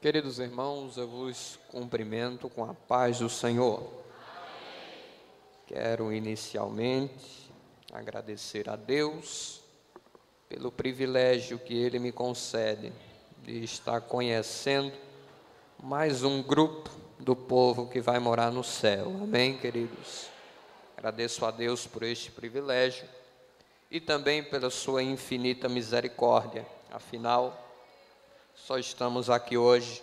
Queridos irmãos, eu vos cumprimento com a paz do Senhor. Quero inicialmente agradecer a Deus pelo privilégio que Ele me concede de estar conhecendo mais um grupo do povo que vai morar no céu. Amém, queridos? Agradeço a Deus por este privilégio e também pela sua infinita misericórdia. Afinal, só estamos aqui hoje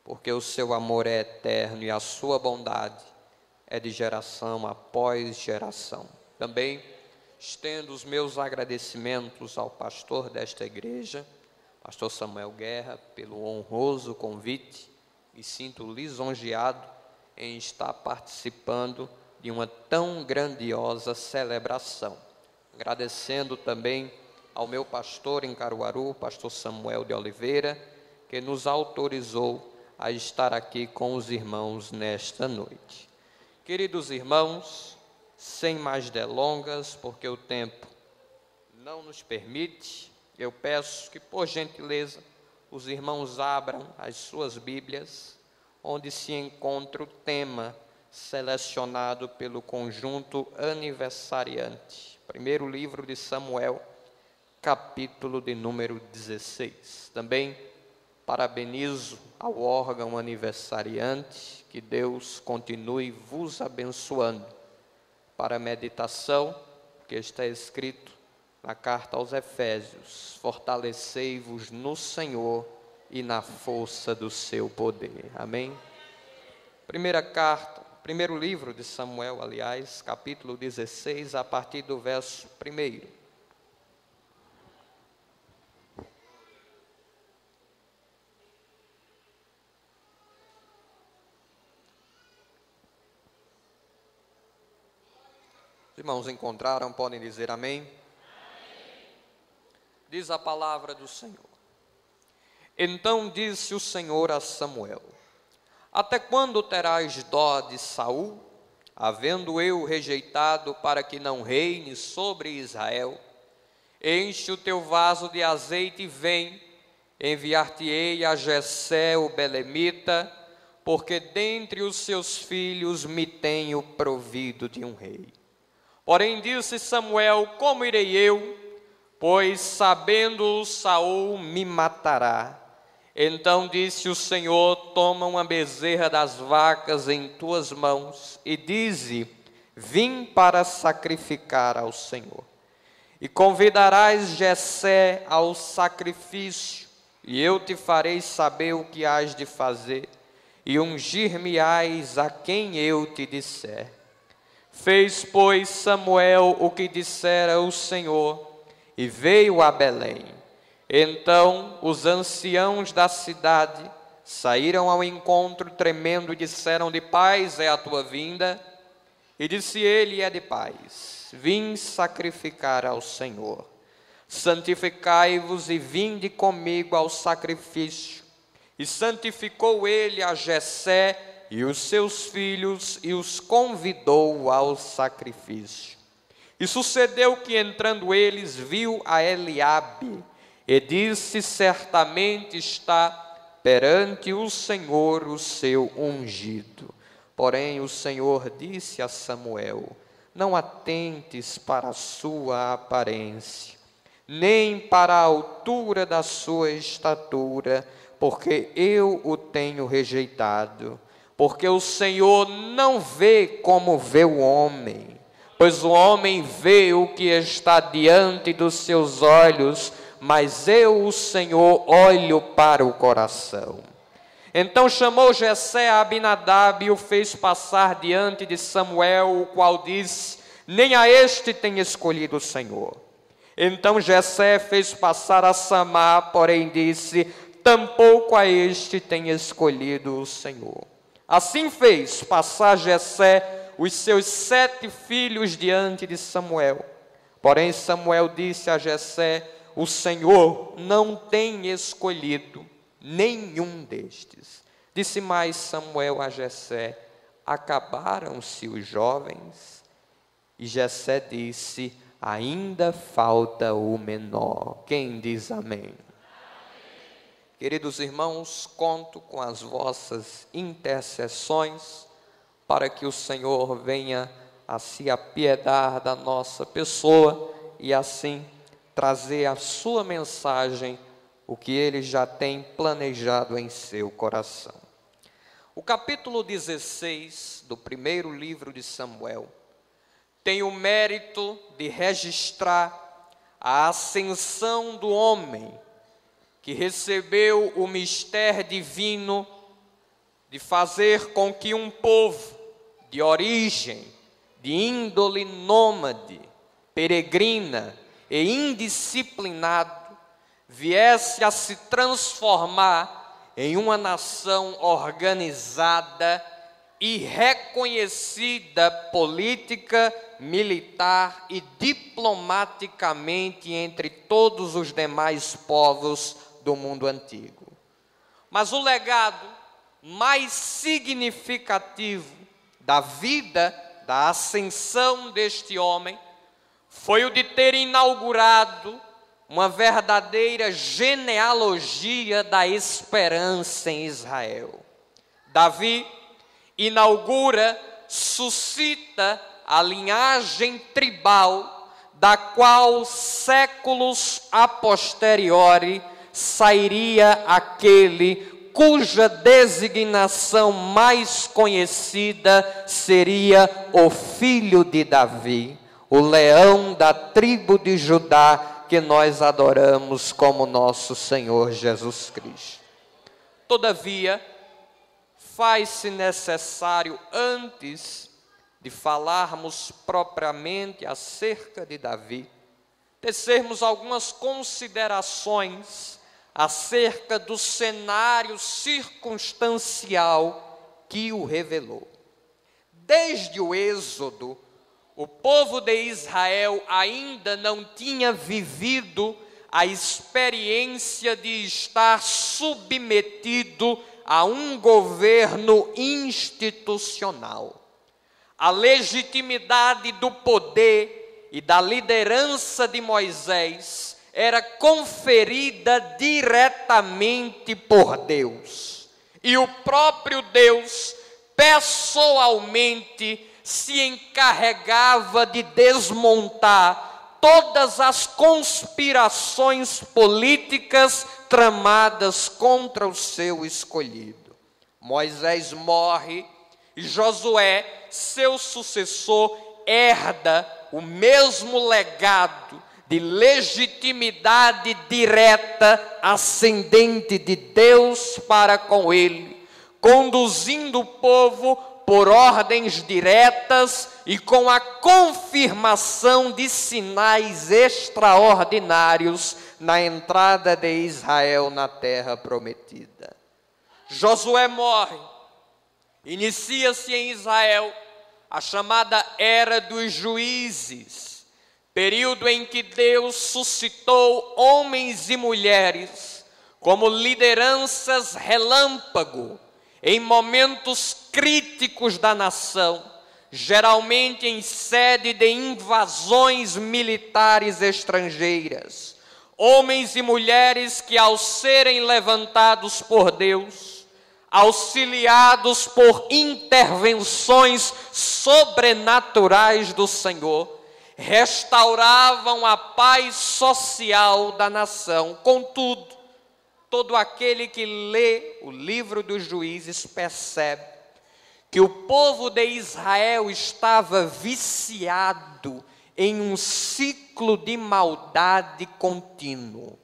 porque o seu amor é eterno e a sua bondade é de geração após geração. Também estendo os meus agradecimentos ao pastor desta igreja, pastor Samuel Guerra, pelo honroso convite. Me sinto lisonjeado em estar participando de uma tão grandiosa celebração. Agradecendo também ao meu pastor em Caruaru, pastor Samuel de Oliveira, que nos autorizou a estar aqui com os irmãos nesta noite. Queridos irmãos, sem mais delongas, porque o tempo não nos permite, eu peço que, por gentileza, os irmãos abram as suas Bíblias, onde se encontra o tema selecionado pelo conjunto aniversariante. Primeiro livro de Samuel, capítulo de número 16. Também parabenizo ao órgão aniversariante, que Deus continue vos abençoando. Para a meditação, que está escrito na carta aos Efésios: fortalecei-vos no Senhor e na força do seu poder. Amém? Primeiro livro de Samuel, aliás, capítulo 16, a partir do verso 1. Os irmãos encontraram, podem dizer amém? Amém. Diz a palavra do Senhor. Então disse o Senhor a Samuel: até quando terás dó de Saul, havendo eu rejeitado para que não reine sobre Israel? Enche o teu vaso de azeite e vem, enviar-te-ei a Jessé o belemita, porque dentre os seus filhos me tenho provido de um rei. Porém disse Samuel: como irei eu? Pois sabendo Saul me matará. Então disse o Senhor: toma uma bezerra das vacas em tuas mãos e dize: vim para sacrificar ao Senhor. E convidarás Jessé ao sacrifício, e eu te farei saber o que hás de fazer, e ungir-me-ás a quem eu te disser. Fez, pois, Samuel o que dissera o Senhor, e veio a Belém. Então os anciãos da cidade saíram ao encontro tremendo e disseram-lhe: paz é a tua vinda? E disse ele: é de paz. Vim sacrificar ao Senhor. Santificai-vos e vinde comigo ao sacrifício. E santificou ele a Jessé e os seus filhos, e os convidou ao sacrifício. E sucedeu que, entrando eles, viu a Eliabe, e disse: certamente está perante o Senhor o seu ungido. Porém o Senhor disse a Samuel: não atentes para a sua aparência, nem para a altura da sua estatura, porque eu o tenho rejeitado. Porque o Senhor não vê como vê o homem, pois o homem vê o que está diante dos seus olhos, mas eu, o Senhor, olho para o coração. Então chamou Jessé a Abinadab e o fez passar diante de Samuel, o qual disse: nem a este tem escolhido o Senhor. Então Jessé fez passar a Samá, porém disse: tampouco a este tem escolhido o Senhor. Assim fez passar Jessé os seus 7 filhos diante de Samuel. Porém Samuel disse a Jessé: o Senhor não tem escolhido nenhum destes. Disse mais Samuel a Jessé: acabaram-se os jovens? E Jessé disse: ainda falta o menor. Quem diz amém? Queridos irmãos, conto com as vossas intercessões para que o Senhor venha a se apiedar da nossa pessoa e assim trazer a sua mensagem, o que Ele já tem planejado em seu coração. O capítulo 16 do primeiro livro de Samuel tem o mérito de registrar a ascensão do homem que recebeu o mistério divino de fazer com que um povo de origem, de índole nômade, peregrina e indisciplinado, viesse a se transformar em uma nação organizada e reconhecida política, militar e diplomaticamente entre todos os demais povos do mundo antigo. Mas o legado mais significativo da vida, da ascensão deste homem, foi o de ter inaugurado uma verdadeira genealogia da esperança em Israel. Davi inaugura, suscita a linhagem tribal, da qual séculos a posteriori sairia aquele cuja designação mais conhecida seria o filho de Davi, o leão da tribo de Judá, que nós adoramos como nosso Senhor Jesus Cristo. Todavia, faz-se necessário, antes de falarmos propriamente acerca de Davi, tecermos algumas considerações acerca do cenário circunstancial que o revelou. Desde o Êxodo, o povo de Israel ainda não tinha vivido a experiência de estar submetido a um governo institucional. A legitimidade do poder e da liderança de Moisés era conferida diretamente por Deus. E o próprio Deus, pessoalmente, se encarregava de desmontar todas as conspirações políticas tramadas contra o seu escolhido. Moisés morre e Josué, seu sucessor, herda o mesmo legado de legitimidade direta ascendente de Deus para com ele, conduzindo o povo por ordens diretas e com a confirmação de sinais extraordinários na entrada de Israel na terra prometida. Josué morre, inicia-se em Israel a chamada Era dos Juízes, período em que Deus suscitou homens e mulheres como lideranças relâmpago em momentos críticos da nação, geralmente em sede de invasões militares estrangeiras. Homens e mulheres que, ao serem levantados por Deus, auxiliados por intervenções sobrenaturais do Senhor, restauravam a paz social da nação. Contudo, todo aquele que lê o livro dos Juízes percebe que o povo de Israel estava viciado em um ciclo de maldade contínuo.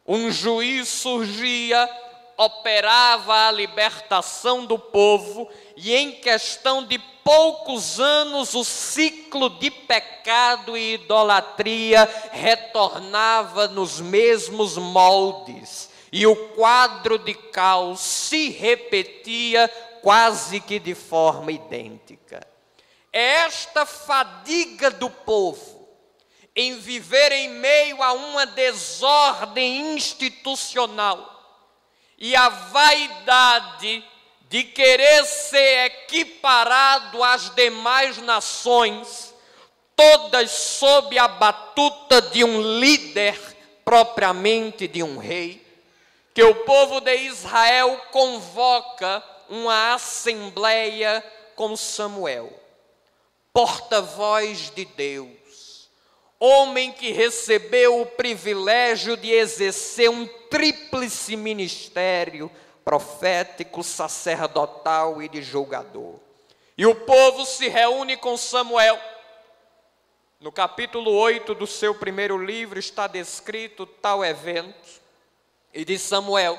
Um juiz surgia, operava a libertação do povo e em questão de poucos anos o ciclo de pecado e idolatria retornava nos mesmos moldes e o quadro de caos se repetia quase que de forma idêntica. É esta fadiga do povo em viver em meio a uma desordem institucional e a vaidade de querer ser equiparado às demais nações, todas sob a batuta de um líder, propriamente de um rei, que o povo de Israel convoca uma assembleia com Samuel, porta-voz de Deus, homem que recebeu o privilégio de exercer um tríplice ministério profético, sacerdotal e de julgador. E o povo se reúne com Samuel. No capítulo 8 do seu primeiro livro está descrito tal evento. E diz Samuel: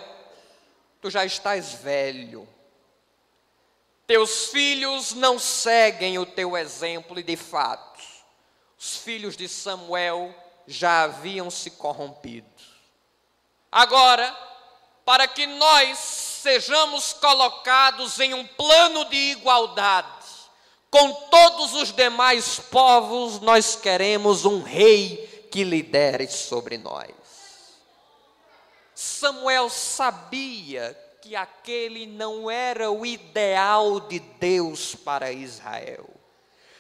tu já estás velho, teus filhos não seguem o teu exemplo. E de fato, os filhos de Samuel já haviam se corrompido. Agora, para que nós sejamos colocados em um plano de igualdade com todos os demais povos, nós queremos um rei que lidere sobre nós. Samuel sabia que aquele não era o ideal de Deus para Israel.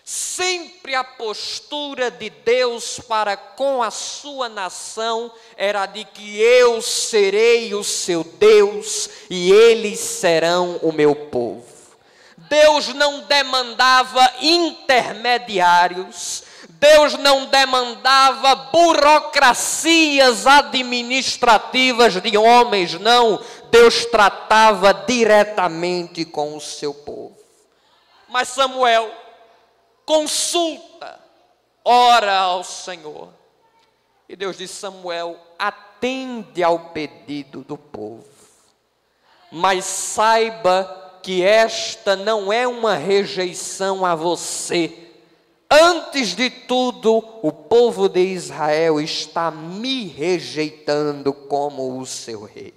Sempre a postura de Deus para com a sua nação era de que eu serei o seu Deus e eles serão o meu povo. Deus não demandava intermediários, Deus não demandava burocracias administrativas de homens, não. Deus tratava diretamente com o seu povo. Mas Samuel consulta, ora ao Senhor. E Deus disse: Samuel, atende ao pedido do povo, mas saiba que esta não é uma rejeição a você. Antes de tudo, o povo de Israel está me rejeitando como o seu rei.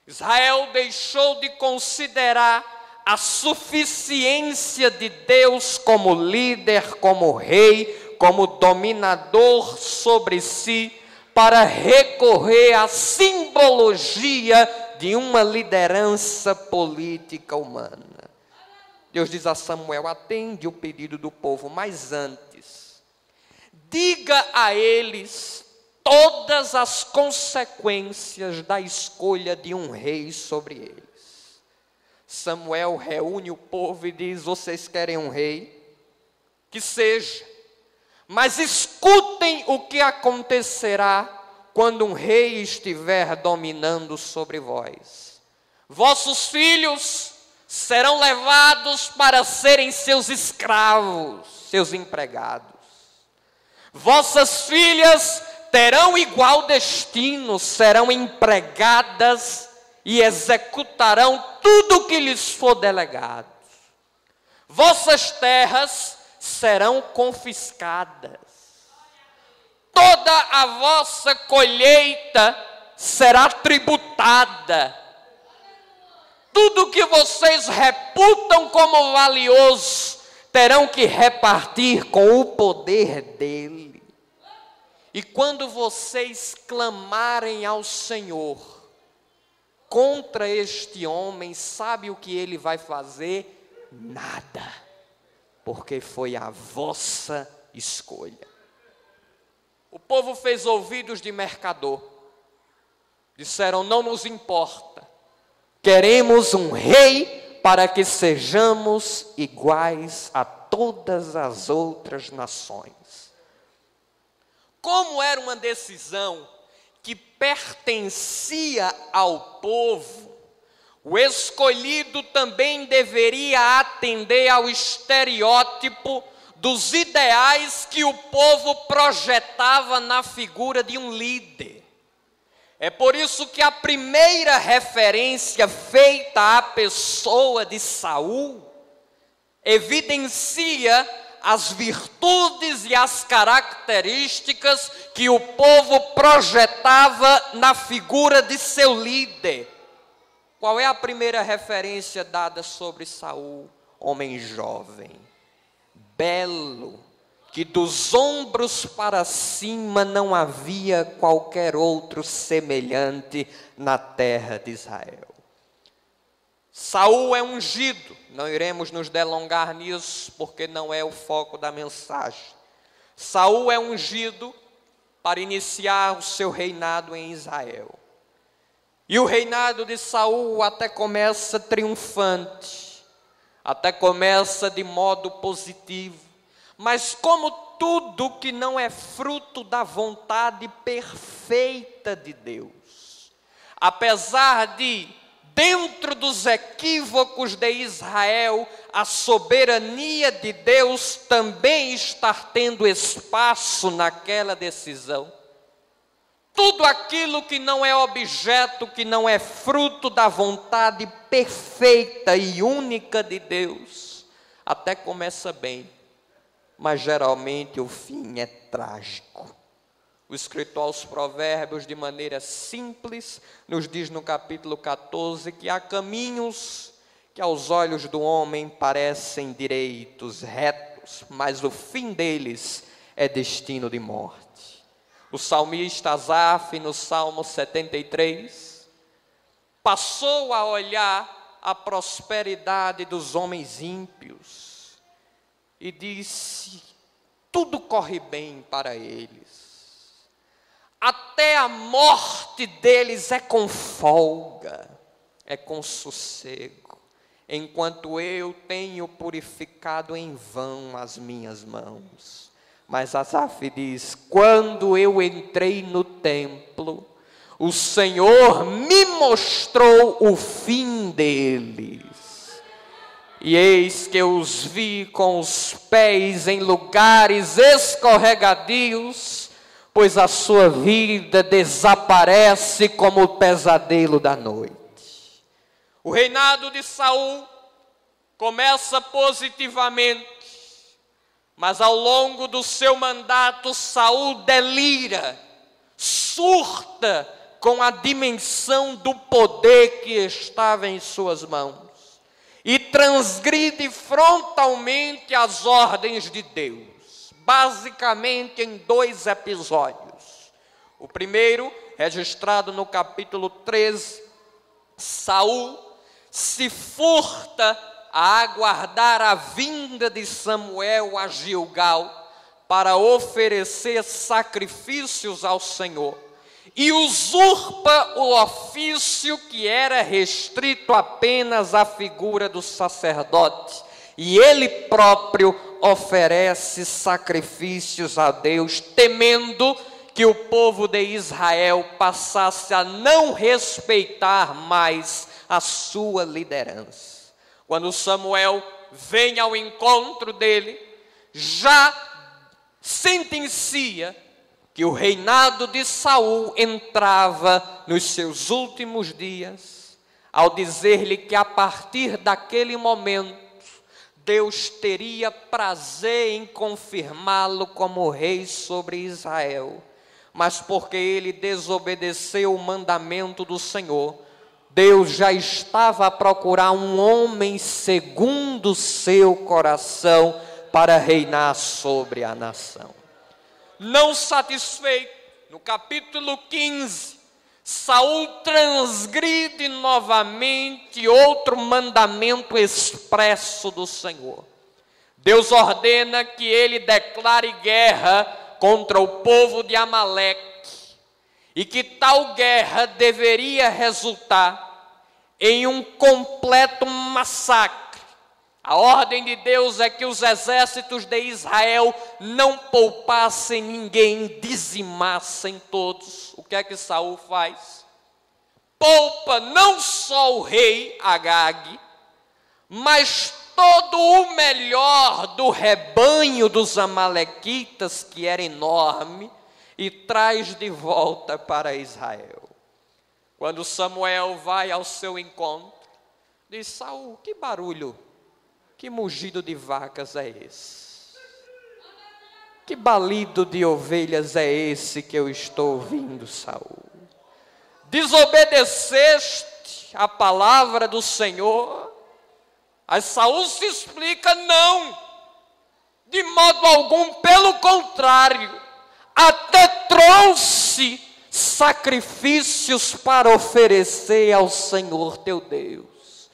Israel deixou de considerar a suficiência de Deus como líder, como rei, como dominador sobre si, para recorrer à simbologia de uma liderança política humana. Deus diz a Samuel: atende o pedido do povo, mas antes, diga a eles todas as consequências da escolha de um rei sobre eles. Samuel reúne o povo e diz: vocês querem um rei? Que seja, mas escutem o que acontecerá quando um rei estiver dominando sobre vós. Vossos filhos serão levados para serem seus escravos, seus empregados. Vossas filhas terão igual destino, serão empregadas e executarão tudo o que lhes for delegado. Vossas terras serão confiscadas. Toda a vossa colheita será tributada. Tudo que vocês reputam como valioso, terão que repartir com o poder dele. E quando vocês clamarem ao Senhor contra este homem, sabe o que ele vai fazer? Nada, porque foi a vossa escolha. O povo fez ouvidos de mercador. Disseram: não nos importa. Queremos um rei para que sejamos iguais a todas as outras nações. Como era uma decisão que pertencia ao povo, o escolhido também deveria atender ao estereótipo dos ideais que o povo projetava na figura de um líder. É por isso que a primeira referência feita à pessoa de Saul evidencia as virtudes e as características que o povo projetava na figura de seu líder. Qual é a primeira referência dada sobre Saul? Homem jovem, belo, que dos ombros para cima não havia qualquer outro semelhante na terra de Israel. Saul é ungido, não iremos nos delongar nisso, porque não é o foco da mensagem. Saul é ungido para iniciar o seu reinado em Israel. E o reinado de Saul até começa triunfante, até começa de modo positivo, mas como tudo que não é fruto da vontade perfeita de Deus, apesar de, dentro dos equívocos de Israel, a soberania de Deus também estar tendo espaço naquela decisão, tudo aquilo que não é objeto, que não é fruto da vontade perfeita e única de Deus, até começa bem, mas geralmente o fim é trágico. O escritor aos Provérbios, de maneira simples, nos diz no capítulo 14 que há caminhos que aos olhos do homem parecem direitos, retos, mas o fim deles é destino de morte. O salmista Asaf, no Salmo 73, passou a olhar a prosperidade dos homens ímpios e disse: tudo corre bem para eles, até a morte deles é com folga, é com sossego, enquanto eu tenho purificado em vão as minhas mãos. Mas Asaf diz: quando eu entrei no templo, o Senhor me mostrou o fim deles, e eis que eu os vi com os pés em lugares escorregadios, pois a sua vida desaparece como o pesadelo da noite. O reinado de Saul começa positivamente, mas ao longo do seu mandato, Saul delira, surta com a dimensão do poder que estava em suas mãos e transgride frontalmente as ordens de Deus, basicamente em 2 episódios. O primeiro, registrado no capítulo 13, Saul se furta a aguardar a vinda de Samuel a Gilgal para oferecer sacrifícios ao Senhor, e usurpa o ofício que era restrito apenas à figura do sacerdote, e ele próprio oferece sacrifícios a Deus, temendo que o povo de Israel passasse a não respeitar mais a sua liderança. Quando Samuel vem ao encontro dele, já sentencia que o reinado de Saul entrava nos seus últimos dias, ao dizer-lhe que a partir daquele momento, Deus teria prazer em confirmá-lo como rei sobre Israel, mas porque ele desobedeceu o mandamento do Senhor, Deus já estava a procurar um homem segundo o seu coração para reinar sobre a nação. Não satisfeito, no capítulo 15, Saul transgride novamente outro mandamento expresso do Senhor. Deus ordena que ele declare guerra contra o povo de Amaleque, e que tal guerra deveria resultar em um completo massacre. A ordem de Deus é que os exércitos de Israel não poupassem ninguém, dizimassem todos. O que é que Saul faz? Poupa não só o rei Agag, mas todo o melhor do rebanho dos amalequitas, que era enorme, e traz de volta para Israel. Quando Samuel vai ao seu encontro, diz: Saul, que barulho, que mugido de vacas é esse? Que balido de ovelhas é esse que eu estou ouvindo, Saul? Desobedeceste a palavra do Senhor? Aí Saul se explica: não, de modo algum, pelo contrário, até trouxe sacrifícios para oferecer ao Senhor teu Deus.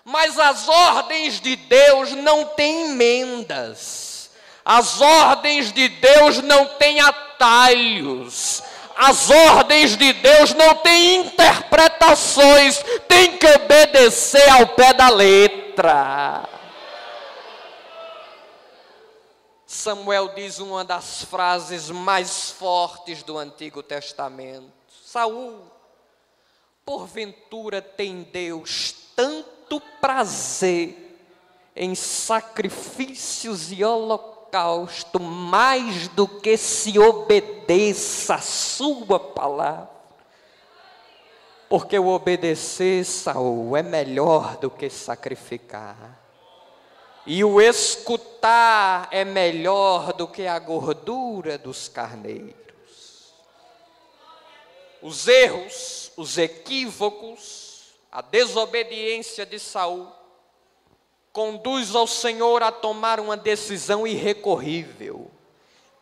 Mas as ordens de Deus não têm emendas, as ordens de Deus não têm atalhos, as ordens de Deus não têm interpretações, tem que obedecer ao pé da letra. Samuel diz uma das frases mais fortes do Antigo Testamento: Saul, porventura tem Deus tanto prazer em sacrifícios e holocausto, mais do que se obedeça a sua palavra? Porque o obedecer, Saul, é melhor do que sacrificar. E o escutar é melhor do que a gordura dos carneiros. Os erros, os equívocos, a desobediência de Saul conduz ao Senhor a tomar uma decisão irrecorrível,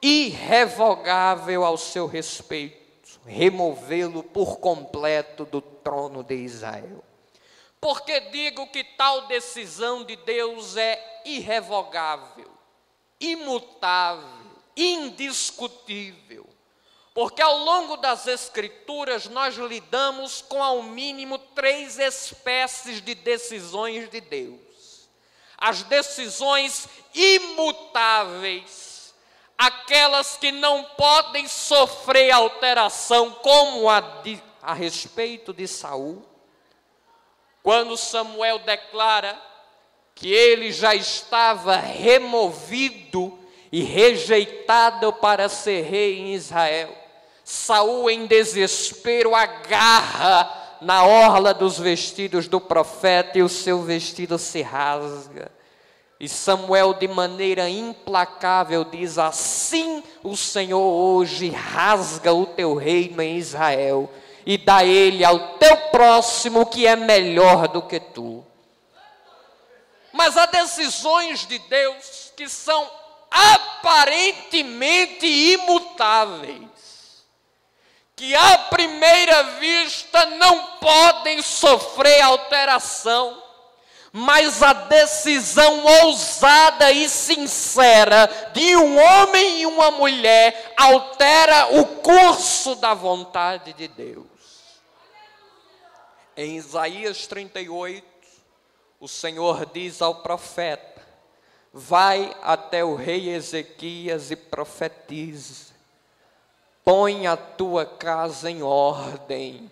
irrevogável ao seu respeito, removê-lo por completo do trono de Israel. Porque digo que tal decisão de Deus é irrevogável, imutável, indiscutível. Porque ao longo das Escrituras nós lidamos com ao mínimo 3 espécies de decisões de Deus. As decisões imutáveis, aquelas que não podem sofrer alteração, como a respeito de Saul. Quando Samuel declara que ele já estava removido e rejeitado para ser rei em Israel, Saul, em desespero, agarra na orla dos vestidos do profeta e o seu vestido se rasga. E Samuel, de maneira implacável, diz: assim o Senhor hoje rasga o teu reino em Israel e dá ele ao teu próximo, que é melhor do que tu. Mas há decisões de Deus que são aparentemente imutáveis, que à primeira vista não podem sofrer alteração, mas a decisão ousada e sincera de um homem e uma mulher altera o curso da vontade de Deus. Em Isaías 38, o Senhor diz ao profeta: vai até o rei Ezequias e profetize, põe a tua casa em ordem,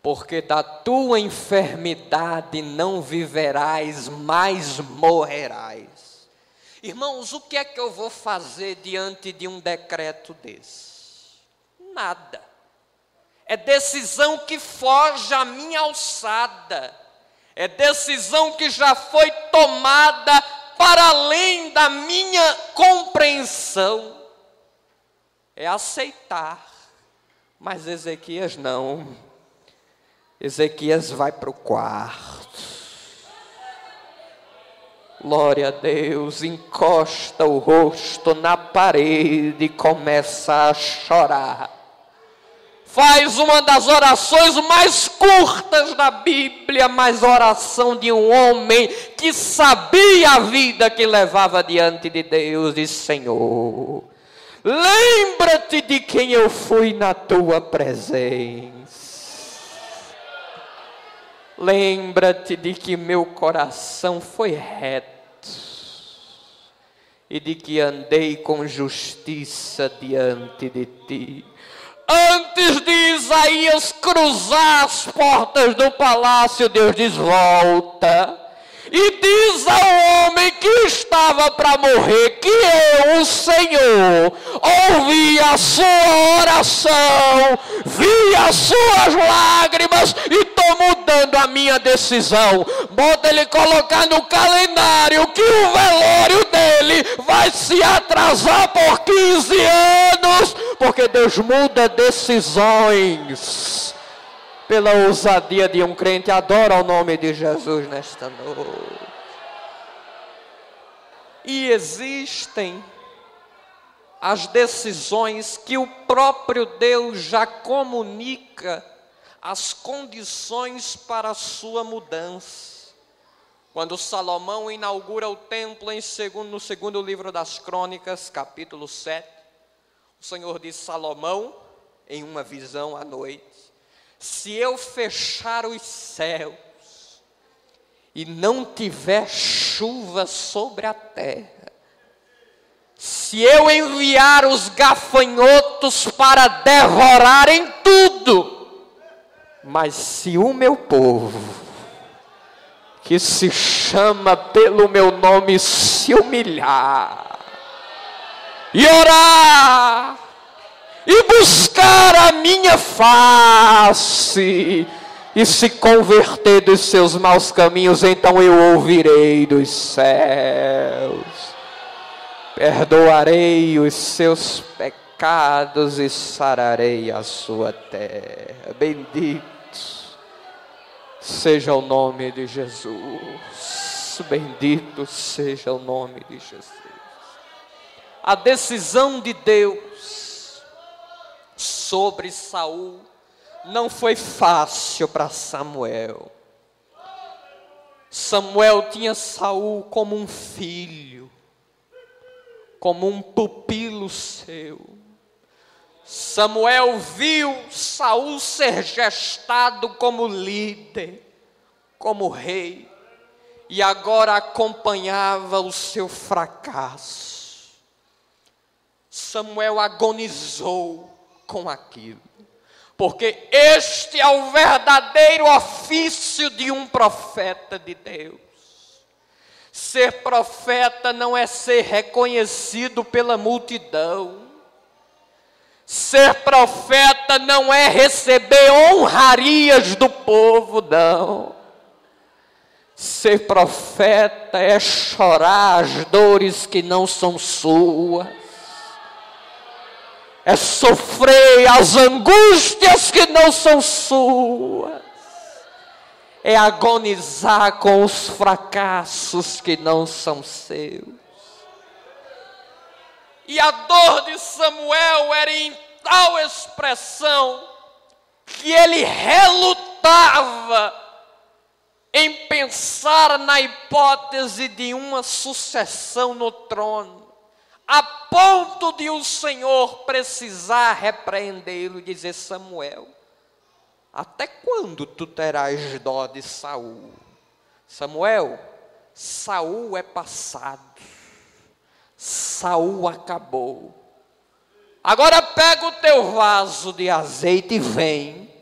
porque da tua enfermidade não viverás, mas morrerás. Irmãos, o que é que eu vou fazer diante de um decreto desse? Nada. É decisão que foge à minha alçada. É decisão que já foi tomada para além da minha compreensão. É aceitar. Mas Ezequias não. Ezequias vai para o quarto. Glória a Deus, encosta o rosto na parede e começa a chorar. Faz uma das orações mais curtas da Bíblia, mas oração de um homem que sabia a vida que levava diante de Deus. Diz: Senhor, lembra-te de quem eu fui na tua presença. Lembra-te de que meu coração foi reto e de que andei com justiça diante de ti. Antes de Isaías cruzar as portas do palácio, Deus diz: volta. E diz ao homem que estava para morrer que eu, o Senhor, ouvi a sua oração, vi as suas lágrimas e estou mudando a minha decisão. Bota ele colocar no calendário que o velório dele vai se atrasar por 15 anos, porque Deus muda decisões pela ousadia de um crente. Adora o nome de Jesus nesta noite. E existem as decisões que o próprio Deus já comunica as condições para a sua mudança. Quando Salomão inaugura o templo no segundo livro das Crônicas, capítulo 7, o Senhor diz: Salomão em uma visão à noite: se eu fechar os céus e não tiver chuva sobre a terra, se eu enviar os gafanhotos para devorarem tudo, mas se o meu povo, que se chama pelo meu nome, se humilhar e orar e buscar a minha face e se converter dos seus maus caminhos, então eu ouvirei dos céus, perdoarei os seus pecados e sararei a sua terra. Bendito seja o nome de Jesus. Bendito seja o nome de Jesus. A decisão de Deus sobre Saul não foi fácil para Samuel. Samuel tinha Saul como um filho, como um pupilo seu. Samuel viu Saul ser gestado como líder, como rei, e agora acompanhava o seu fracasso. Samuel agonizou com aquilo, porque este é o verdadeiro ofício de um profeta de Deus. Ser profeta não é ser reconhecido pela multidão. Ser profeta não é receber honrarias do povo, não. Ser profeta é chorar as dores que não são suas. É sofrer as angústias que não são suas. É agonizar com os fracassos que não são seus. E a dor de Samuel era em tal expressão que ele relutava em pensar na hipótese de uma sucessão no trono, a ponto de o Senhor precisar repreendê-lo e dizer: Samuel, até quando tu terás dó de Saul? Samuel, Saul é passado. Saul acabou. Agora pega o teu vaso de azeite e vem,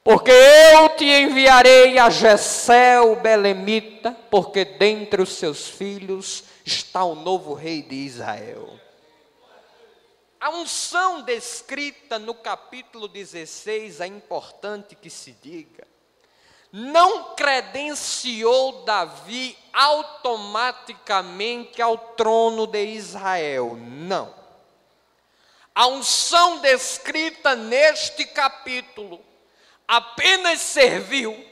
porque eu te enviarei a Jessé o belemita, porque dentre os seus filhos está o novo rei de Israel. A unção descrita no capítulo 16, é importante que se diga, não credenciou Davi automaticamente ao trono de Israel, não. A unção descrita neste capítulo apenas serviu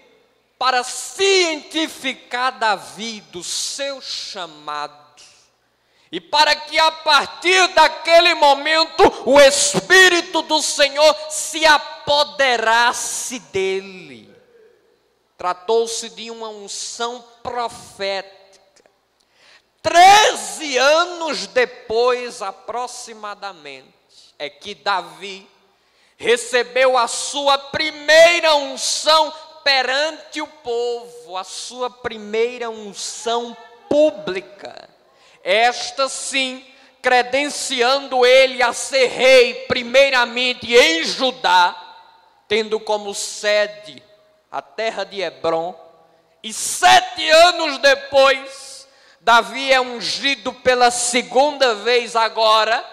para cientificar Davi do seu chamado, e para que a partir daquele momento o Espírito do Senhor se apoderasse dele. Tratou-se de uma unção profética. 13 anos depois, aproximadamente, é que Davi recebeu a sua primeira unção perante o povo, a sua primeira unção pública. Esta sim, credenciando ele a ser rei, primeiramente em Judá, tendo como sede a terra de Hebrom, e 7 anos depois, Davi é ungido pela segunda vez agora,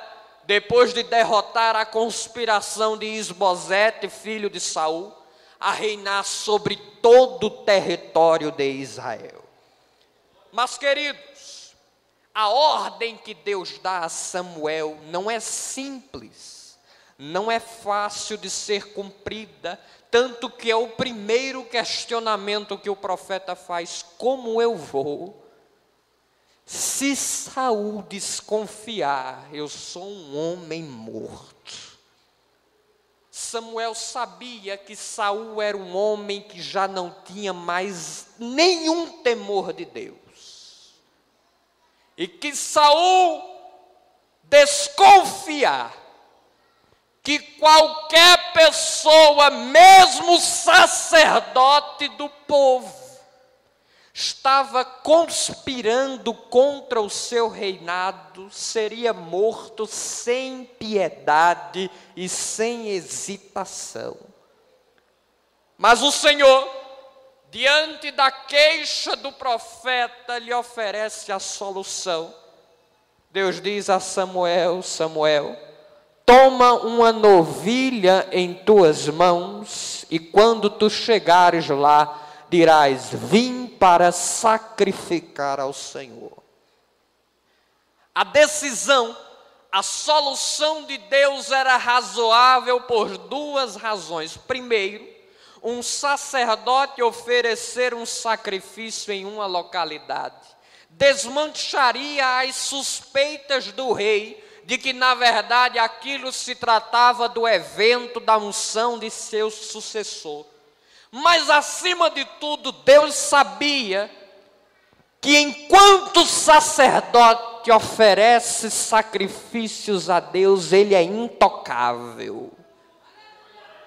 depois de derrotar a conspiração de Isbosete, filho de Saul, a reinar sobre todo o território de Israel. Mas, queridos, a ordem que Deus dá a Samuel não é simples, não é fácil de ser cumprida, tanto que é o primeiro questionamento que o profeta faz: como eu vou? Se Saul desconfiar, eu sou um homem morto. Samuel sabia que Saul era um homem que já não tinha mais nenhum temor de Deus. E que Saul desconfiar, que qualquer pessoa, mesmo sacerdote do povo, estava conspirando contra o seu reinado, seria morto sem piedade e sem hesitação. Mas o Senhor, diante da queixa do profeta, lhe oferece a solução. Deus diz a Samuel: Samuel, toma uma novilha em tuas mãos, e quando tu chegares lá, dirás: vim para sacrificar ao Senhor. A decisão, a solução de Deus era razoável por duas razões. Primeiro, um sacerdote oferecer um sacrifício em uma localidade desmancharia as suspeitas do rei de que, na verdade, aquilo se tratava do evento da unção de seu sucessor. Mas, acima de tudo, Deus sabia que enquanto o sacerdote oferece sacrifícios a Deus, ele é intocável.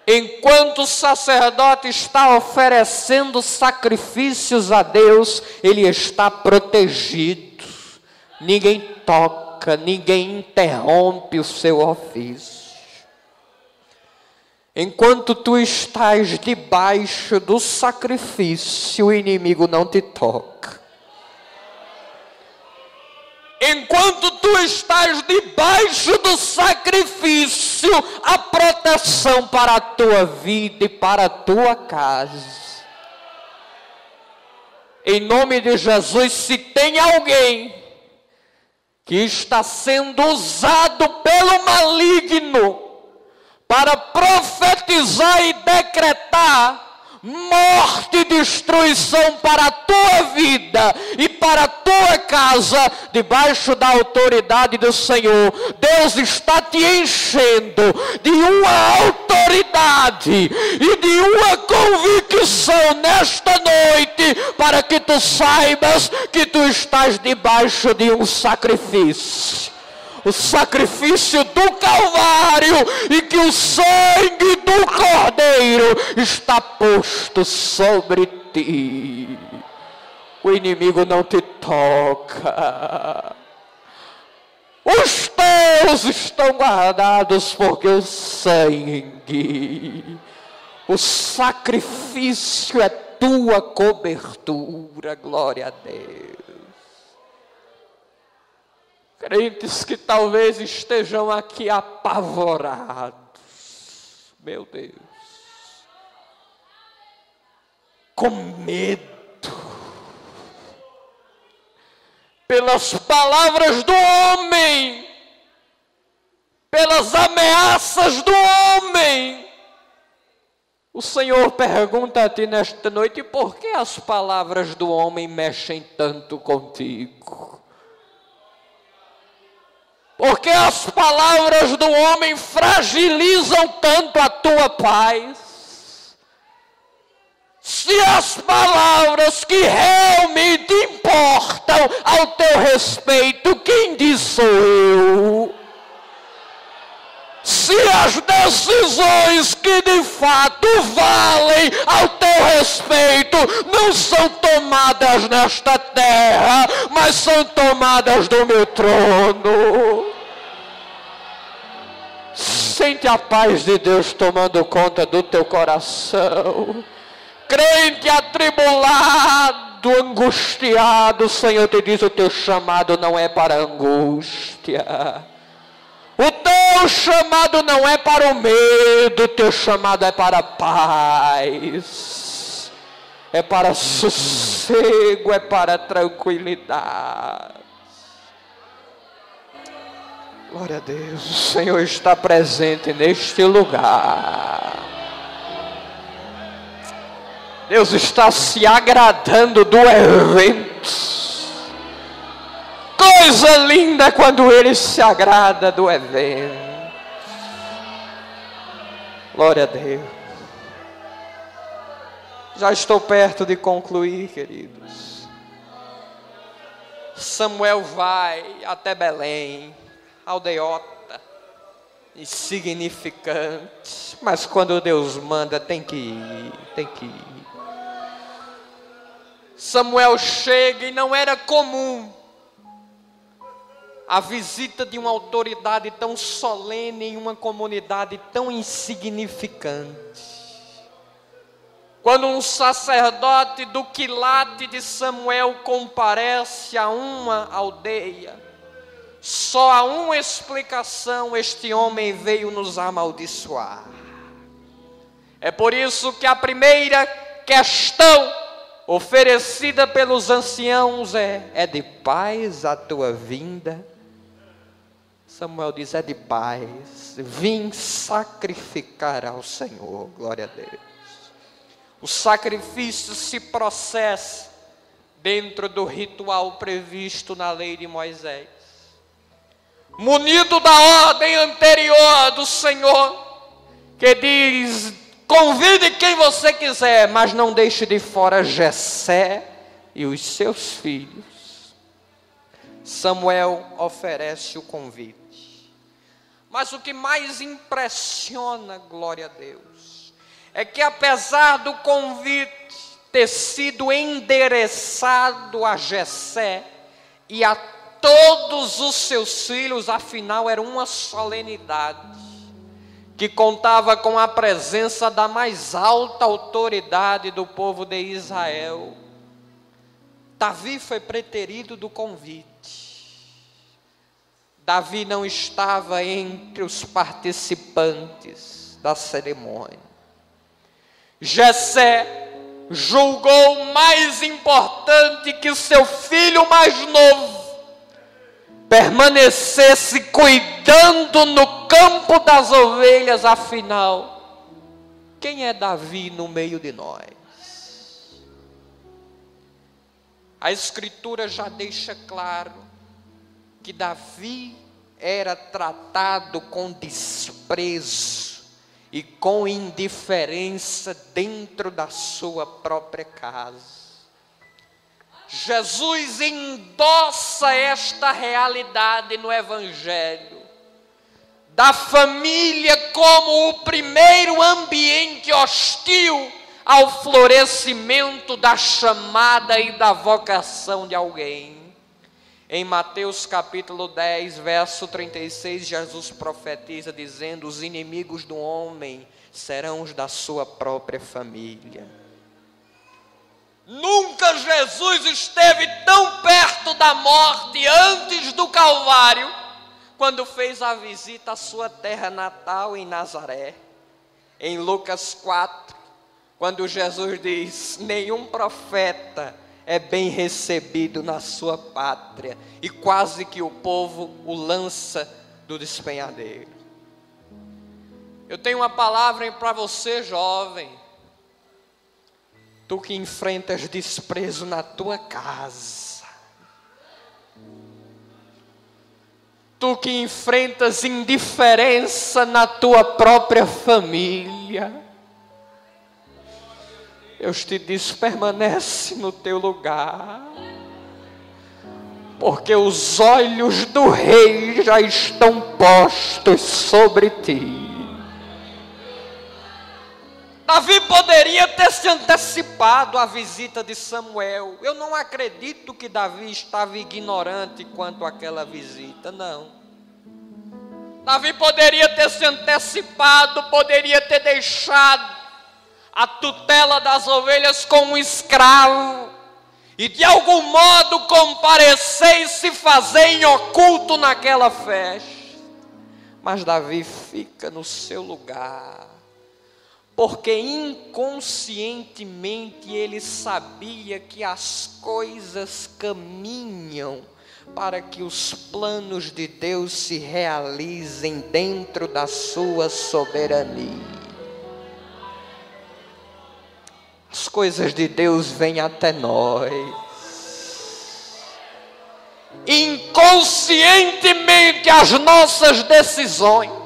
Enquanto o sacerdote está oferecendo sacrifícios a Deus, ele está protegido. Ninguém toca, ninguém interrompe o seu ofício. Enquanto tu estás debaixo do sacrifício, o inimigo não te toca. Enquanto tu estás debaixo do sacrifício, a proteção para a tua vida e para a tua casa. Em nome de Jesus, se tem alguém que está sendo usado pelo maligno para profetizar e decretar morte e destruição para a tua vida e para a tua casa, debaixo da autoridade do Senhor, Deus está te enchendo de uma autoridade e de uma convicção nesta noite, para que tu saibas que tu estás debaixo de um sacrifício. O sacrifício do Calvário, e que o sangue do Cordeiro está posto sobre ti. O inimigo não te toca. Os teus estão guardados, porque o sangue, o sacrifício é tua cobertura. Glória a Deus. Crentes que talvez estejam aqui apavorados, meu Deus, com medo, pelas palavras do homem, pelas ameaças do homem. O Senhor pergunta a ti nesta noite: por que as palavras do homem mexem tanto contigo? Porque as palavras do homem fragilizam tanto a tua paz? Se as palavras que realmente importam ao teu respeito, quem diz sou eu? Se as decisões que de fato valem ao teu respeito não são tomadas nesta terra, mas são tomadas do meu trono. Sente a paz de Deus tomando conta do teu coração. Crente atribulado, angustiado, o Senhor te diz: o teu chamado não é para angústia. O teu chamado não é para o medo, o teu chamado é para a paz, é para sossego, é para tranquilidade. Glória a Deus, o Senhor está presente neste lugar. Deus está se agradando do evento. Coisa linda quando Ele se agrada do evento. Glória a Deus. Já estou perto de concluir, queridos. Samuel vai até Belém, aldeota. insignificante. Mas quando Deus manda, tem que ir, tem que ir. Samuel chega e não era comum a visita de uma autoridade tão solene em uma comunidade tão insignificante. Quando um sacerdote do quilate de Samuel comparece a uma aldeia, só há uma explicação: este homem veio nos amaldiçoar. É por isso que a primeira questão oferecida pelos anciãos é de paz a tua vinda? Samuel diz: é de paz, vim sacrificar ao Senhor. Glória a Deus. O sacrifício se processa dentro do ritual previsto na lei de Moisés. Munido da ordem anterior do Senhor, que diz: convide quem você quiser, mas não deixe de fora Jessé e os seus filhos. Samuel oferece o convite. Mas o que mais impressiona, glória a Deus, é que apesar do convite ter sido endereçado a Jessé e a todos os seus filhos, afinal era uma solenidade que contava com a presença da mais alta autoridade do povo de Israel, Davi foi preterido do convite. Davi não estava entre os participantes da cerimônia. Jessé julgou mais importante que seu filho mais novo permanecesse cuidando no campo das ovelhas. Afinal, quem é Davi no meio de nós? A Escritura já deixa claro que Davi era tratado com desprezo e com indiferença dentro da sua própria casa. Jesus endossa esta realidade no Evangelho, da família como o primeiro ambiente hostil ao florescimento da chamada e da vocação de alguém. Em Mateus capítulo 10, verso 36, Jesus profetiza dizendo: os inimigos do homem serão os da sua própria família. Nunca Jesus esteve tão perto da morte antes do Calvário, quando fez a visita à sua terra natal em Nazaré. Em Lucas 4, quando Jesus diz: nenhum profeta é bem recebido na sua pátria, e quase que o povo o lança do despenhadeiro. Eu tenho uma palavra para você, jovem. Tu que enfrentas desprezo na tua casa, tu que enfrentas indiferença na tua própria família, Deus te diz: permanece no teu lugar, porque os olhos do rei já estão postos sobre ti. Davi poderia ter se antecipado à visita de Samuel. Eu não acredito que Davi estava ignorante quanto àquela visita, não. Davi poderia ter se antecipado, poderia ter deixado a tutela das ovelhas com um escravo, e de algum modo comparecer e se fazer em oculto naquela festa. Mas Davi fica no seu lugar, porque inconscientemente ele sabia que as coisas caminham para que os planos de Deus se realizem dentro da sua soberania. As coisas de Deus vêm até nós. Inconscientemente as nossas decisões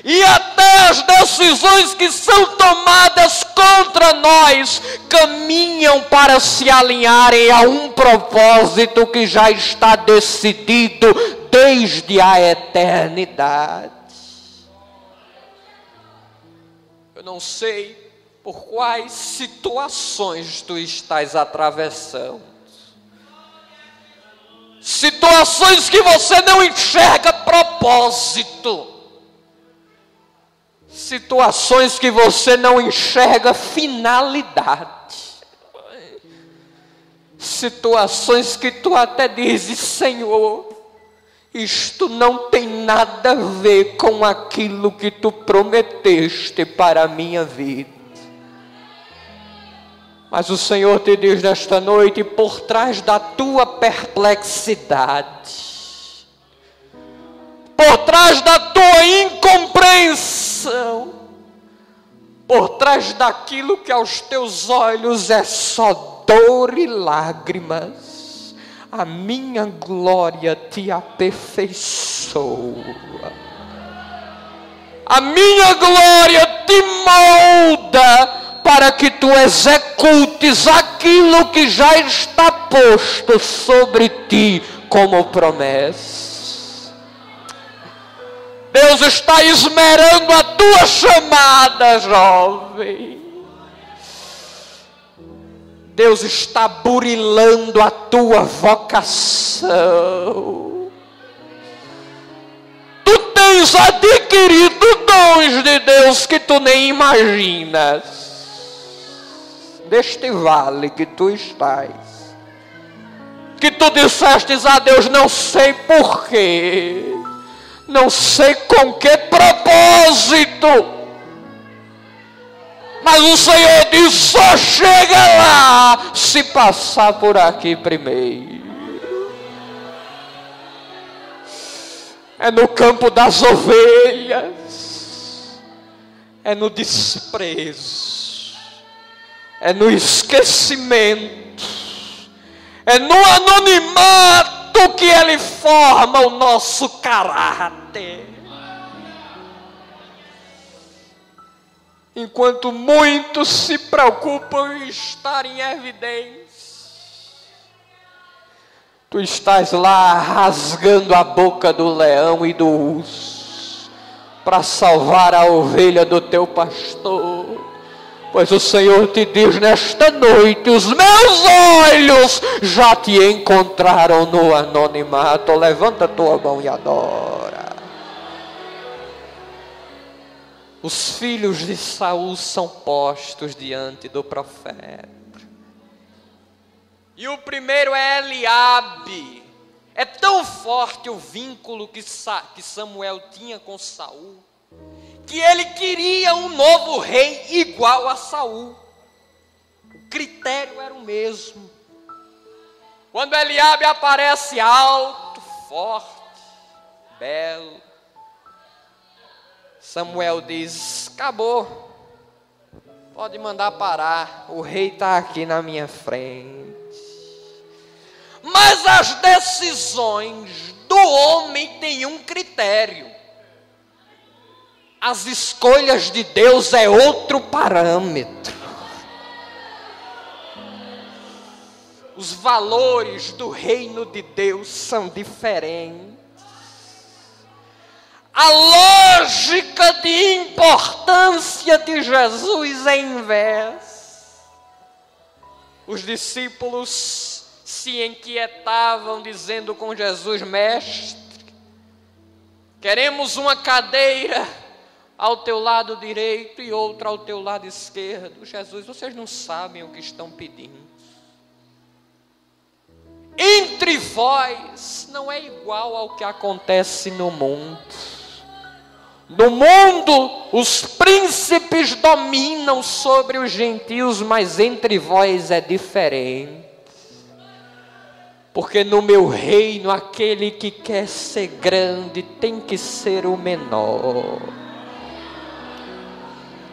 e até as decisões que são tomadas contra nós caminham para se alinharem a um propósito que já está decidido desde a eternidade. não sei por quais situações tu estás atravessando. Situações que você não enxerga propósito. Situações que você não enxerga finalidade. Situações que tu até dizes: Senhor, isto não tem nada a ver com aquilo que tu prometeste para a minha vida. Mas o Senhor te diz nesta noite: por trás da tua perplexidade, por trás da tua incompreensão, por trás daquilo que aos teus olhos é só dor e lágrimas, a minha glória te aperfeiçoa. A minha glória te molda para que tu executes aquilo que já está posto sobre ti como promessa. Deus está esmerando a tua chamada, jovem. Deus está burilando a tua vocação. Tu tens adquirido dons de Deus que tu nem imaginas. Deste vale que tu estás, que tu dissestes a Deus: não sei porquê, não sei com que propósito, mas o Senhor diz: só chega lá se passar por aqui primeiro. É no campo das ovelhas, é no desprezo, é no esquecimento, é no anonimato que Ele forma o nosso caráter. Enquanto muitos se preocupam em estar em evidência, tu estás lá rasgando a boca do leão e do urso para salvar a ovelha do teu pastor. Pois o Senhor te diz nesta noite: os meus olhos já te encontraram no anonimato. Levanta a tua mão e adora. Os filhos de Saul são postos diante do profeta. E o primeiro é Eliabe. É tão forte o vínculo que Samuel tinha com Saul, que ele queria um novo rei igual a Saul. O critério era o mesmo. Quando Eliabe aparece alto, forte, belo, Samuel diz: acabou, pode mandar parar, o rei está aqui na minha frente. Mas as decisões do homem têm um critério. As escolhas de Deus é outro parâmetro. Os valores do reino de Deus são diferentes. A lógica de importância de Jesus é inversa. Os discípulos se inquietavam dizendo com Jesus: mestre, queremos uma cadeira ao teu lado direito e outra ao teu lado esquerdo. Jesus: vocês não sabem o que estão pedindo. Entre vós não é igual ao que acontece no mundo. No mundo, os príncipes dominam sobre os gentios, mas entre vós é diferente. Porque no meu reino, aquele que quer ser grande tem que ser o menor.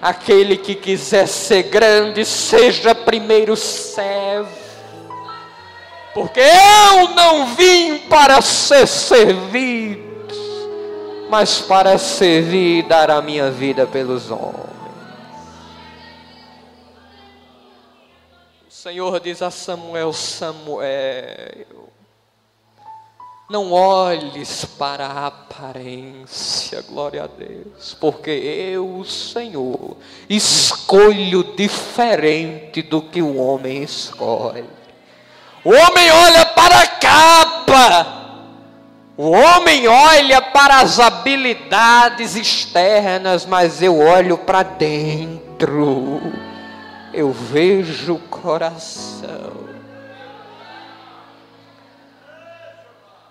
Aquele que quiser ser grande, seja primeiro servo. Porque eu não vim para ser servido, mas para servir e dar a minha vida pelos homens. O Senhor diz a Samuel: Samuel, Não olhes para a aparência, glória a Deus, porque eu, o Senhor, escolho diferente do que o homem escolhe. O homem olha para a capa, o homem olha para as habilidades externas, mas eu olho para dentro, eu vejo o coração.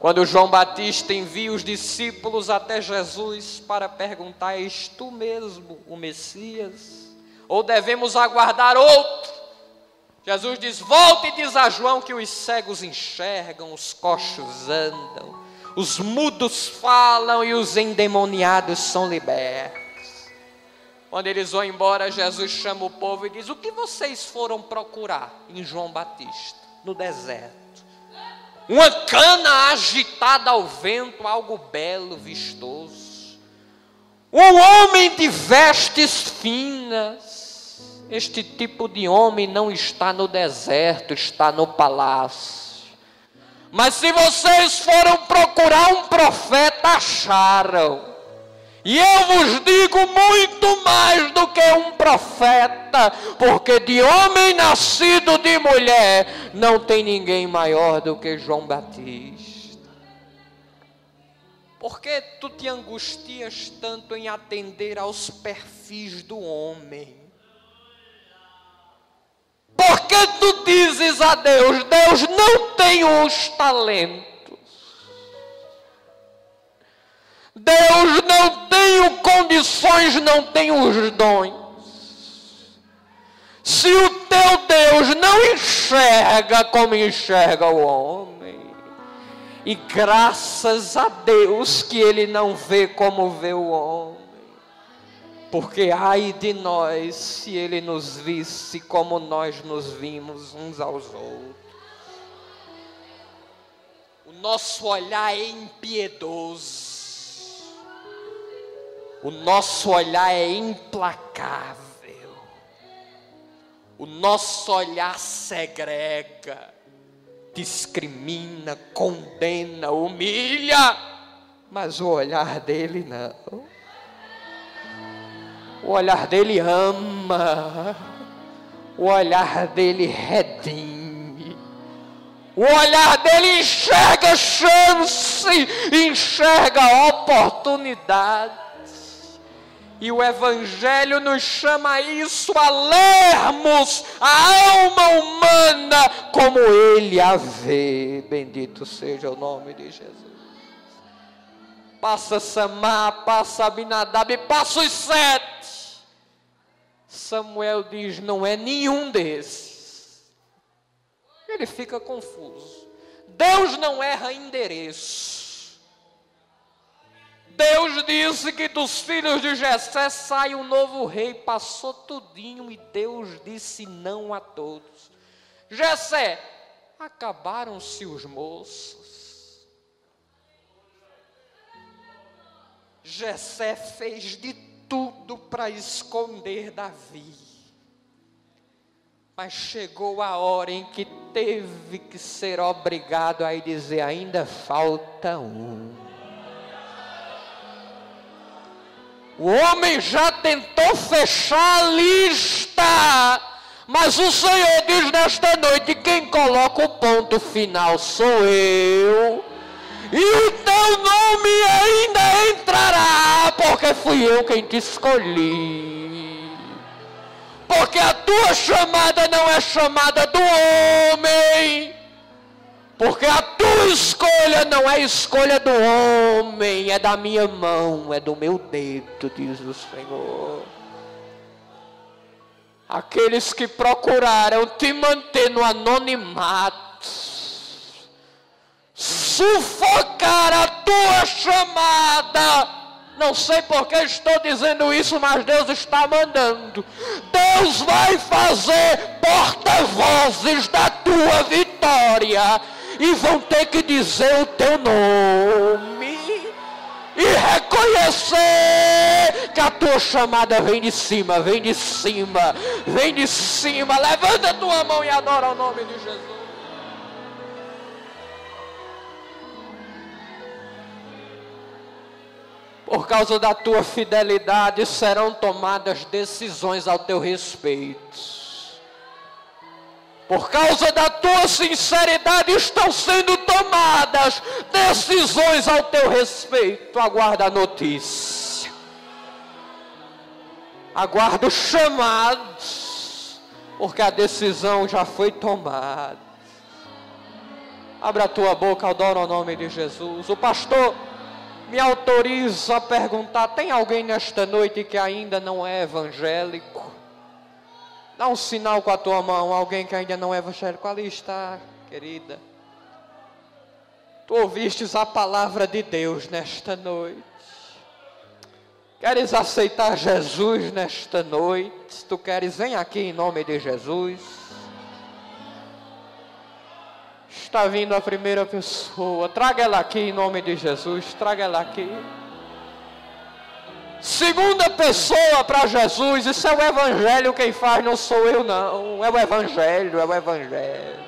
Quando João Batista envia os discípulos até Jesus para perguntar: és tu mesmo o Messias? Ou devemos aguardar outro? Jesus diz: volta e diz a João que os cegos enxergam, os coxos andam, os mudos falam e os endemoniados são libertos. Quando eles vão embora, Jesus chama o povo e diz: o que vocês foram procurar em João Batista, no deserto? Uma cana agitada ao vento, algo belo, vistoso. Um homem de vestes finas. Este tipo de homem não está no deserto, está no palácio. Mas se vocês foram procurar um profeta, acharam. E eu vos digo muito mais do que um profeta, porque de homem nascido de mulher, não tem ninguém maior do que João Batista. Por que tu te angustias tanto em atender aos perfis do homem? Por que tu dizes a Deus: Deus não tem os talentos? Deus não tem condições, não tem os dons. Se o teu Deus não enxerga como enxerga o homem, e graças a Deus que Ele não vê como vê o homem, porque ai de nós se Ele nos visse como nós nos vimos uns aos outros. O nosso olhar é impiedoso. O nosso olhar é implacável. O nosso olhar segrega, discrimina, condena, humilha. Mas o olhar dele não. O olhar dele ama. O olhar dele redime. O olhar dele enxerga chance, enxerga oportunidade. E o Evangelho nos chama a isso, a lermos a alma humana como Ele a vê. Bendito seja o nome de Jesus. Passa Samar, passa Abinadab, passa os 7. Samuel diz: não é nenhum desses. Ele fica confuso. Deus não erra endereço. Deus disse que dos filhos de Jessé sai um novo rei, passou tudinho e Deus disse não a todos. Jessé, acabaram-se os moços. Jessé fez de tudo para esconder Davi. Mas chegou a hora em que teve que ser obrigado a dizer: ainda falta um. O homem já tentou fechar a lista, mas o Senhor diz nesta noite: quem coloca o ponto final sou eu, e o teu nome ainda entrará, porque fui eu quem te escolhi. Porque a tua chamada não é chamada do homem, porque a tua escolha não é escolha do homem, é da minha mão, é do meu dedo, diz o Senhor. Aqueles que procuraram te manter no anonimato, sufocar a tua chamada. Não sei por que estou dizendo isso, mas Deus está mandando. Deus vai fazer porta-vozes da tua vitória. E vão ter que dizer o teu nome. E reconhecer que a tua chamada vem de cima, vem de cima, vem de cima. Levanta a tua mão e adora o nome de Jesus. Por causa da tua fidelidade serão tomadas decisões ao teu respeito. Por causa da tua sinceridade estão sendo tomadas decisões ao teu respeito. Aguarda a notícia. Aguarda o chamado. Porque a decisão já foi tomada. Abra a tua boca, adora o nome de Jesus. O pastor me autoriza a perguntar: tem alguém nesta noite que ainda não é evangélico? Dá um sinal com a tua mão, alguém que ainda não é evangélico. Ali está, querida. Tu ouvistes a palavra de Deus nesta noite. Queres aceitar Jesus nesta noite? Se tu queres, vem aqui em nome de Jesus. Está vindo a primeira pessoa. Traga ela aqui em nome de Jesus. Traga ela aqui. Segunda pessoa para Jesus. Isso é o evangelho, quem faz não sou eu não. É o evangelho, é o evangelho.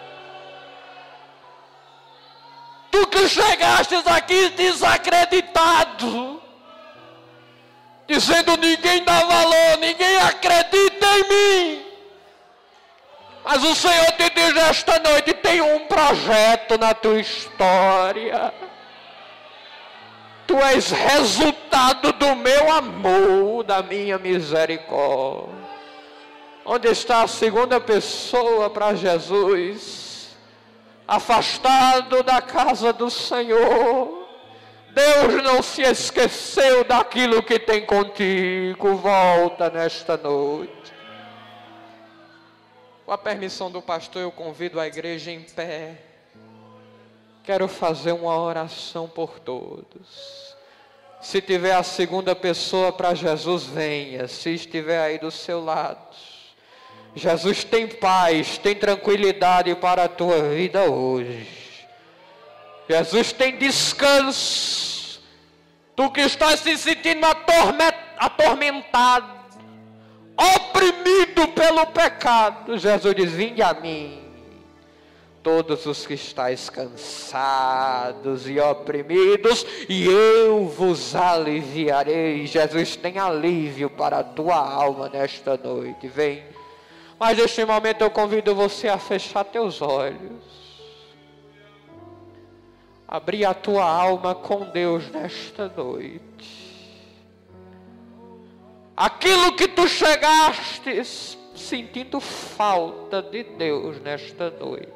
Tu que chegastes aqui desacreditado, dizendo: ninguém dá valor, ninguém acredita em mim. Mas o Senhor te diz esta noite: tem um projeto na tua história. Tu és resultado do meu amor, da minha misericórdia. Onde está a segunda pessoa para Jesus? Afastado da casa do Senhor. Deus não se esqueceu daquilo que tem contigo. Volta nesta noite. Com a permissão do pastor, eu convido a igreja em pé. Quero fazer uma oração por todos. Se tiver a segunda pessoa para Jesus, venha. Se estiver aí do seu lado, Jesus tem paz, tem tranquilidade para a tua vida hoje. Jesus tem descanso. Tu que estás se sentindo atormentado, oprimido pelo pecado, Jesus diz: vinde a mim, todos os que estáis cansados e oprimidos, e eu vos aliviarei. Jesus tem alívio para a tua alma nesta noite. Vem. Mas neste momento eu convido você a fechar teus olhos, abrir a tua alma com Deus nesta noite. Aquilo que tu chegaste sentindo falta de Deus nesta noite,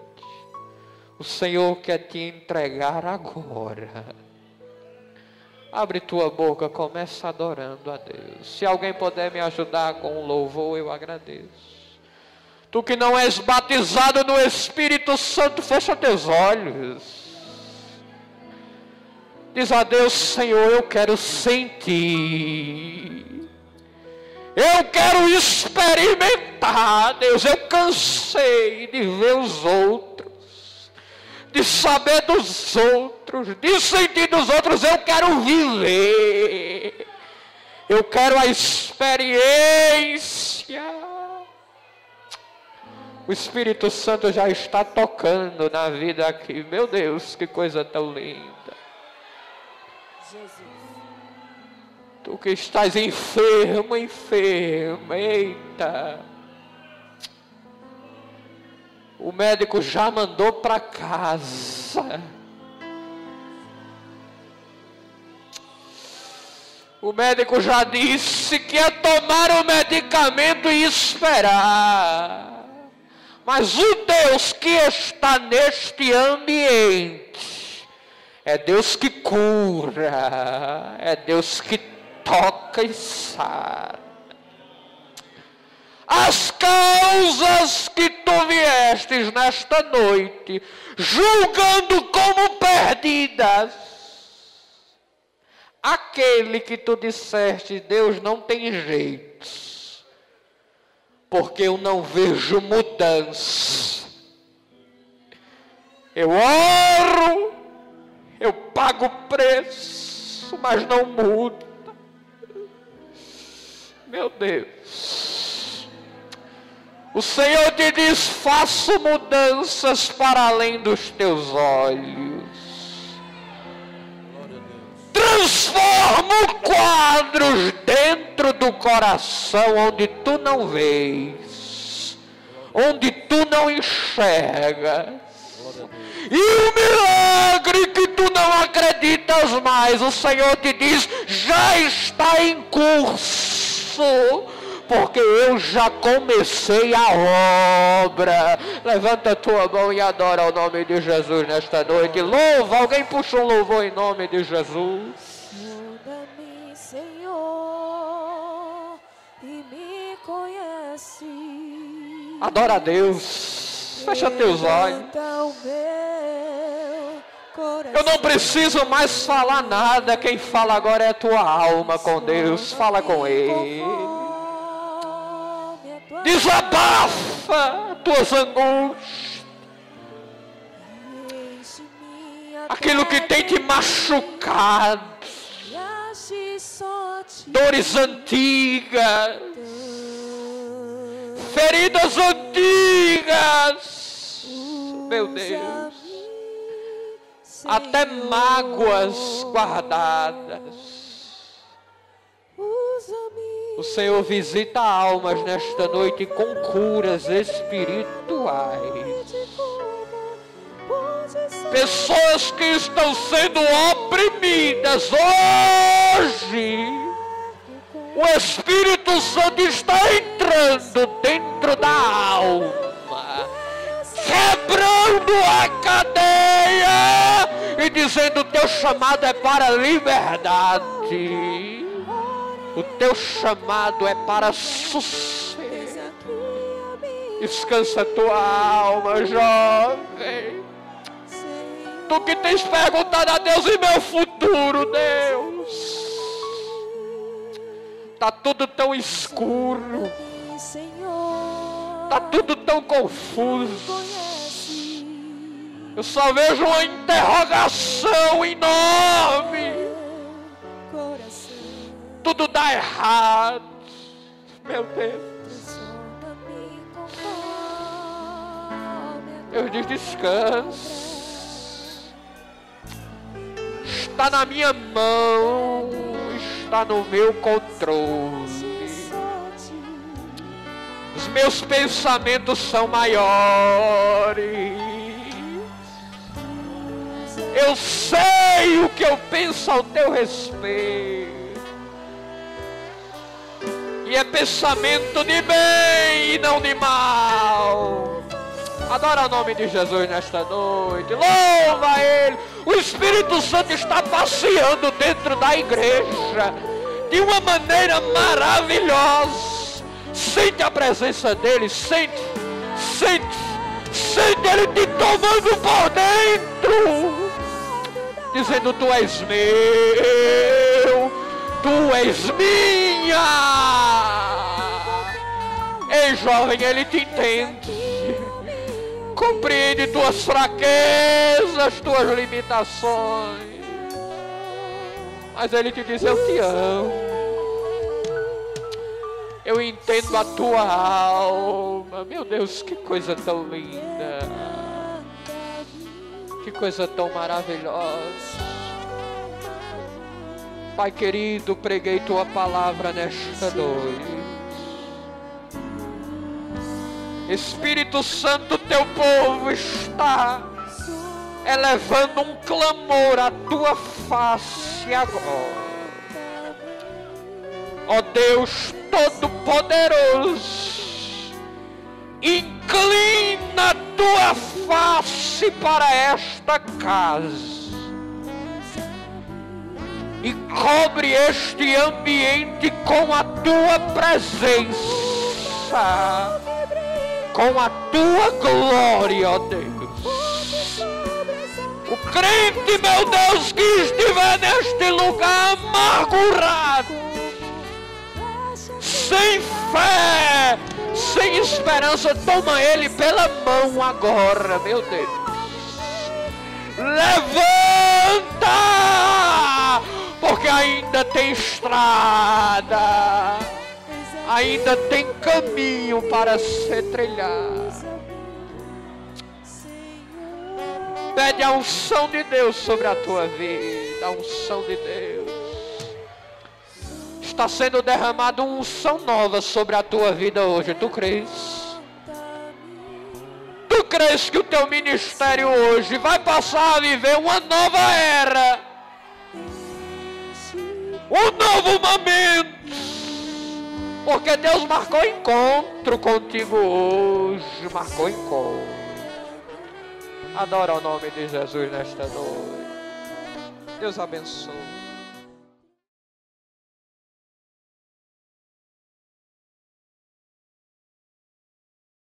o Senhor quer te entregar agora. Abre tua boca, começa adorando a Deus. Se alguém puder me ajudar com um louvor, eu agradeço. Tu que não és batizado no Espírito Santo, fecha teus olhos. Diz a Deus: Senhor, eu quero sentir. Eu quero experimentar, Deus. Eu cansei de ver os outros, de saber dos outros, de sentir dos outros. Eu quero viver. Eu quero a experiência. O Espírito Santo já está tocando na vida aqui. Meu Deus, que coisa tão linda. Jesus. Tu que estás enfermo, eita. O médico já mandou para casa. O médico já disse que ia tomar o medicamento e esperar. Mas o Deus que está neste ambiente é Deus que cura, é Deus que toca e sara. As causas que tu viestes nesta noite, julgando como perdidas, aquele que tu disseste: Deus, não tem jeito, porque eu não vejo mudança. Eu oro, eu pago preço, mas não muda. Meu Deus, o Senhor te diz: faço mudanças para além dos teus olhos. Transforma quadros dentro do coração onde tu não vês, onde tu não enxergas. E o milagre que tu não acreditas mais, o Senhor te diz, já está em curso, porque eu já comecei a obra. Levanta a tua mão e adora o nome de Jesus nesta noite. Louva, alguém puxa um louvor em nome de Jesus. Muda-me, Senhor, e me conhece. Adora a Deus. Fecha teus olhos. Eu não preciso mais falar nada. Quem fala agora é a tua alma com Deus. Fala com Ele. Desabafa tuas angústias. Aquilo que tem te machucado. Dores antigas. Feridas antigas. Meu Deus. Até mágoas guardadas. O Senhor visita almas nesta noite com curas espirituais. Pessoas que estão sendo oprimidas hoje. O Espírito Santo está entrando dentro da alma, quebrando a cadeia e dizendo: o teu chamado é para a liberdade. O teu chamado é para sossego. Descansa a tua alma, jovem. Tu que tens perguntado a Deus: e meu futuro, Deus? Está tudo tão escuro. Está tudo tão confuso. Eu só vejo uma interrogação enorme. Tudo dá errado. Meu Deus. Eu digo: descanse. Está na minha mão. Está no meu controle. Os meus pensamentos são maiores. Eu sei o que eu penso ao teu respeito. E é pensamento de bem e não de mal. Adora o nome de Jesus nesta noite. Louva Ele. O Espírito Santo está passeando dentro da igreja de uma maneira maravilhosa. Sente a presença dEle. Sente Ele te tomando por dentro, dizendo: tu és meu, tu és minha. Ei, jovem, Ele te entende. Compreende tuas fraquezas, tuas limitações. Mas Ele te diz: eu te amo. Eu entendo a tua alma. Meu Deus, que coisa tão linda. Que coisa tão maravilhosa. Pai querido, preguei tua palavra nesta noite. Espírito Santo, teu povo está elevando um clamor à tua face agora. Ó Deus Todo-Poderoso, inclina a tua face para esta casa e cobre este ambiente com a tua presença, com a tua glória, ó Deus. O crente, meu Deus, que estiver neste lugar amargurado, sem fé, sem esperança, toma ele pela mão agora, meu Deus. Levanta, porque ainda tem estrada, ainda tem caminho para ser trilhado. Pede a unção de Deus sobre a tua vida, a unção de Deus. está sendo derramada uma unção nova sobre a tua vida hoje. Tu crês? Tu crês que o teu ministério hoje vai passar a viver uma nova era? Um novo momento? Porque Deus marcou encontro contigo hoje. Marcou encontro. Adora o nome de Jesus nesta noite. Deus abençoe.